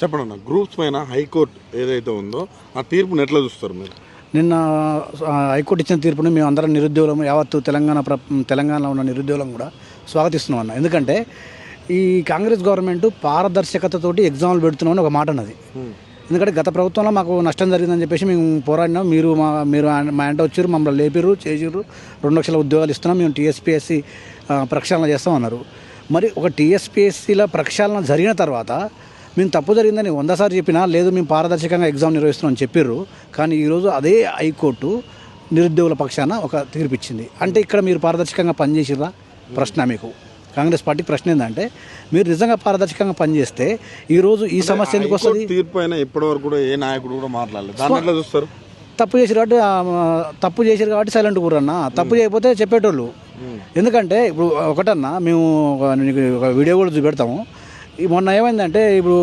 చెప్పండి అన్న, గ్రూప్స్ పైన హైకోర్టు ఏదైతే ఉందో ఆ తీర్పుని ఎట్లా చూస్తారు మీరు? నిన్న హైకోర్టు ఇచ్చిన తీర్పుని మేము అందరం నిరుద్యోగులం, యావత్తు తెలంగాణలో ఉన్న నిరుద్యోగులం కూడా స్వాగతిస్తున్నాం అన్న. ఎందుకంటే ఈ కాంగ్రెస్ గవర్నమెంట్ పారదర్శకతతోటి ఎగ్జామ్లు పెడుతున్నామని ఒక మాట అన్నది. ఎందుకంటే గత ప్రభుత్వంలో మాకు నష్టం జరిగిందని చెప్పేసి మేము పోరాడినాం. మీరు మా ఇంట వచ్చారు, మమ్మల్ని లేపిరు, చేసిర్రు, 2 లక్షల ఉద్యోగాలు ఇస్తున్నాం, మేము టీఎస్పీఎస్సీ ప్రక్షాళన చేస్తాం అన్నారు. మరి ఒక టీఎస్పీఎస్సీల ప్రక్షాళన జరిగిన తర్వాత మేము తప్పు జరిగిందని 100 సార్లు చెప్పినా లేదు, మేము పారదర్శకంగా ఎగ్జామ్ నిర్వహిస్తున్నామని చెప్పిర్రు. కానీ ఈరోజు అదే హైకోర్టు నిరుద్యోగుల పక్షాన ఒక తీర్పు ఇచ్చింది. అంటే ఇక్కడ మీరు పారదర్శకంగా పనిచేసిర్రా? ప్రశ్న మీకు కాంగ్రెస్ పార్టీకి ప్రశ్న ఏంటంటే, మీరు నిజంగా పారదర్శకంగా పనిచేస్తే ఈరోజు ఈ సమస్య ఎందుకు వస్తుంది? తీర్పు అయినా ఇప్పటివరకు కూడా ఏ నాయకుడు కూడా మాట్లాడలేదు. దాన్ని ఎట్లా చూస్తారు? తప్పు చేసారు కాబట్టి సైలెంట్ కూరన్నా. తప్పు చేయకపోతే చెప్పేటోళ్ళు. ఎందుకంటే ఇప్పుడు ఒకటన్నా, మేము ఒక వీడియో కూడా చూపెడతాము. మొన్న ఏమైందంటే, ఇప్పుడు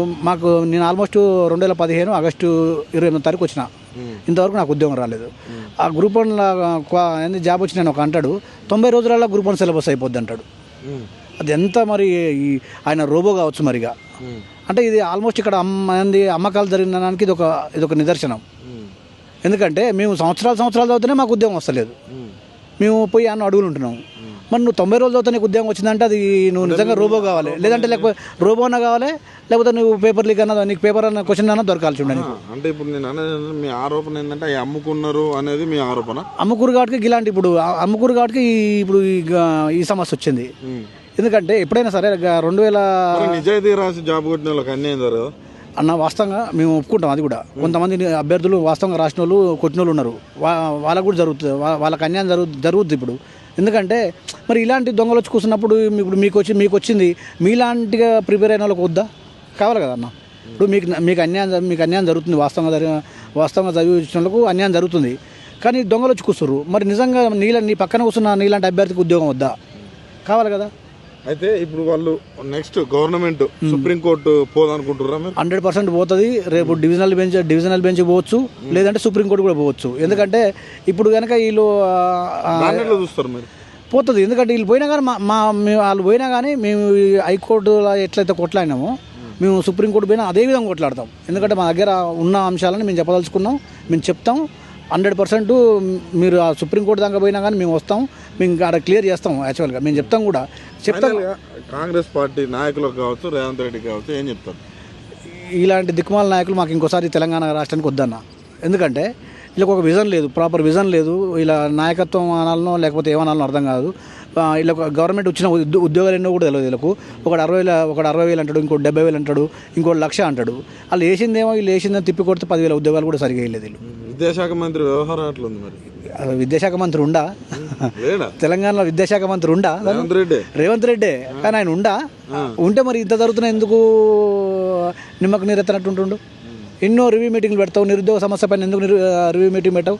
నేను ఆల్మోస్ట్ 2015 ఆగస్టు 28వ తారీఖు వచ్చిన. ఇంతవరకు నాకు ఉద్యోగం రాలేదు. ఆ గ్రూప్ 1 జాబ్ వచ్చిన ఒక అంటాడు 90 రోజులలో గ్రూప్ 1 సిలబస్ అయిపోద్ది అంటాడు. అది ఎంత మరి ఆయన రోబో కావచ్చు మరిగా. అంటే ఇది ఆల్మోస్ట్ ఇక్కడ అమ్మకాలు జరిగిన దానికి ఇదొక నిదర్శనం. ఎందుకంటే మేము సంవత్సరాలు చదివితేనే మాకు ఉద్యోగం వస్తలేదు. మేము పోయి అడుగులు ఉంటున్నాం. మరి నువ్వు 90 రోజులు చదివితే నీకు ఉద్యోగం వచ్చిందంటే అది నువ్వు నిజంగా రోబో కావాలి, లేకపోతే రోబో అన్నా కావాలి, లేకపోతే నువ్వు పేపర్ లీక్ అన్నా, నీకు పేపర్ అన్న క్వశ్చన్ అన్నా దొరకాల్సి ఉండే. అంటే ఇప్పుడు నేను అనేది మీ ఆరోపణ ఏంటంటే అమ్ముకున్నారు అనేది మీ ఆరోపణ. అమ్ముకురు కాబట్టి ఇలాంటి అమ్ముకురు కాబట్టి ఇప్పుడు ఈ సమస్య వచ్చింది. ఎందుకంటే ఎప్పుడైనా సరే 2000 నిజాయితీ రాసి జాబ్ కొట్టిన వాళ్ళకి అన్యాయం జరగదు అన్న. వాస్తవంగా మేము ఒప్పుకుంటాం. అది కూడా కొంతమంది అభ్యర్థులు వాస్తవంగా రాసిన వాళ్ళు, కొట్టిన వాళ్ళు ఉన్నారు. వాళ్ళకు కూడా జరుగుతుంది, వాళ్ళకి అన్యాయం జరుగుతుంది ఇప్పుడు. ఎందుకంటే మరి ఇలాంటి దొంగలు వచ్చి కూర్చున్నప్పుడు ఇప్పుడు మీకు వచ్చింది మీలాంటిగా ప్రిపేర్ అయిన వాళ్ళకి వద్దా? కావాలి కదా అన్న. ఇప్పుడు మీకు అన్యాయం జరుగుతుంది. వాస్తవంగా చదివించిన వాళ్ళకు అన్యాయం జరుగుతుంది. కానీ దొంగలు వచ్చి కూర్చున్నారు. మరి నిజంగా నీ పక్కన కూర్చున్న నీలాంటి అభ్యర్థికి ఉద్యోగం వద్దా? కావాలి కదా. అయితే ఇప్పుడు వాళ్ళు నెక్స్ట్ గవర్నమెంట్ సుప్రీంకోర్టు పోదనుకుంటున్నారా? 100% పోతుంది. రేపు డివిజనల్ బెంచ్ పోవచ్చు, లేదంటే సుప్రీంకోర్టు కూడా పోవచ్చు. ఎందుకంటే ఇప్పుడు కనుక వీళ్ళు చూస్తారు మరి పోతుంది. ఎందుకంటే వీళ్ళు పోయినా కానీ వాళ్ళు పోయినా కానీ మేము హైకోర్టులో ఎట్లయితే కొట్లాడినామో మేము సుప్రీంకోర్టు పోయినా అదే విధంగా కొట్లాడతాం. ఎందుకంటే మా దగ్గర ఉన్న అంశాలను మేము చెప్పదలుచుకున్నాం, మేము చెప్తాం. 100% మీరు ఆ సుప్రీంకోర్టు దాకా పోయినా కానీ మేము వస్తాం, మేము అక్కడ క్లియర్ చేస్తాం. యాక్చువల్గా మేము చెప్తాం. కాంగ్రెస్ పార్టీ నాయకులకు కావచ్చు, రేవంత్ రెడ్డి కావచ్చు, ఏం చెప్తారు? ఇలాంటి దిక్కుమాల నాయకులు మాకు ఇంకోసారి తెలంగాణ రాష్ట్రానికి వద్దన్న. ఎందుకంటే వీళ్ళకి ఒక విజన్ లేదు, ప్రాపర్ విజన్ లేదు. ఇలా నాయకత్వం అనాలనో లేకపోతే ఏమనాలనో అర్థం కాదు. ఇలా గవర్నమెంట్ వచ్చిన ఉద్యోగాలు ఎన్నో కూడా తెలియదు వీళ్ళకు. ఒకటి 60,000 అంటాడు, ఇంకోటి 70,000 అంటాడు, ఇంకోటి 1,00,000 అంటాడు. వాళ్ళు వేసిందేమో, వీళ్ళు వేసిందేమో తిప్పి కొడితే 10,000 ఉద్యోగాలు కూడా సరిగా వేయలేదు వీళ్ళు. విద్యాశాఖ మంత్రి వ్యవహారం ఎట్లుంది మరి? విద్యాశాఖ మంత్రి ఉండా? తెలంగాణలో విద్యాశాఖ మంత్రి ఉండా? రేవంత్ రెడ్డి. కానీ ఆయన ఉంటే మరి ఇంత జరుగుతున్నా ఎందుకు నిమ్మకు నీరెత్తనట్టుంటుండు? ఎన్నో రివ్యూ మీటింగ్లు పెడతావు, నిరుద్యోగ సమస్య పైన ఎందుకు రివ్యూ మీటింగ్ పెట్టావు?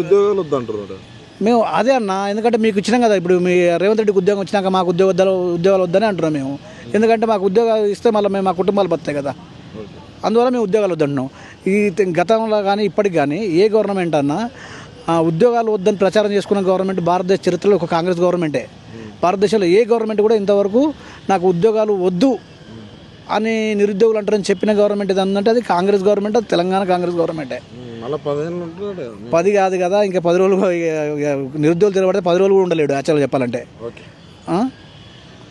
ఉద్యోగాలు వద్దంటారు. మేము అదే అన్న, ఎందుకంటే మీకు ఇచ్చినాం కదా. ఇప్పుడు మీ రేవంత్ రెడ్డికి ఉద్యోగం వచ్చినాక మాకు ఉద్యోగాలు వద్దనే అంటున్నాం మేము. ఎందుకంటే మాకు ఉద్యోగాలు ఇస్తే మళ్ళీ మేము మా కుటుంబాలు బతాయి కదా. అందువల్ల మేము ఉద్యోగాలు వద్దంటున్నాం. ఈ గతంలో కానీ ఇప్పటికి కానీ ఏ గవర్నమెంట్ అన్నా ఉద్యోగాలు వద్దని ప్రచారం చేసుకున్న గవర్నమెంట్ భారతదేశ చరిత్రలో ఒక కాంగ్రెస్ గవర్నమెంటే. భారతదేశంలో ఏ గవర్నమెంట్ కూడా ఇంతవరకు నాకు ఉద్యోగాలు వద్దు అని నిరుద్యోగులు అంటారని చెప్పిన గవర్నమెంట్ ఏదంటే అది కాంగ్రెస్ గవర్నమెంట్, అది తెలంగాణ కాంగ్రెస్ గవర్నమెంటే. 10 కాదు కదా, ఇంకా 10 రోజులు నిరుద్యోగులు తిరగబడితే 10 రోజులు కూడా ఉండలేడు యాక్చువల్గా చెప్పాలంటే.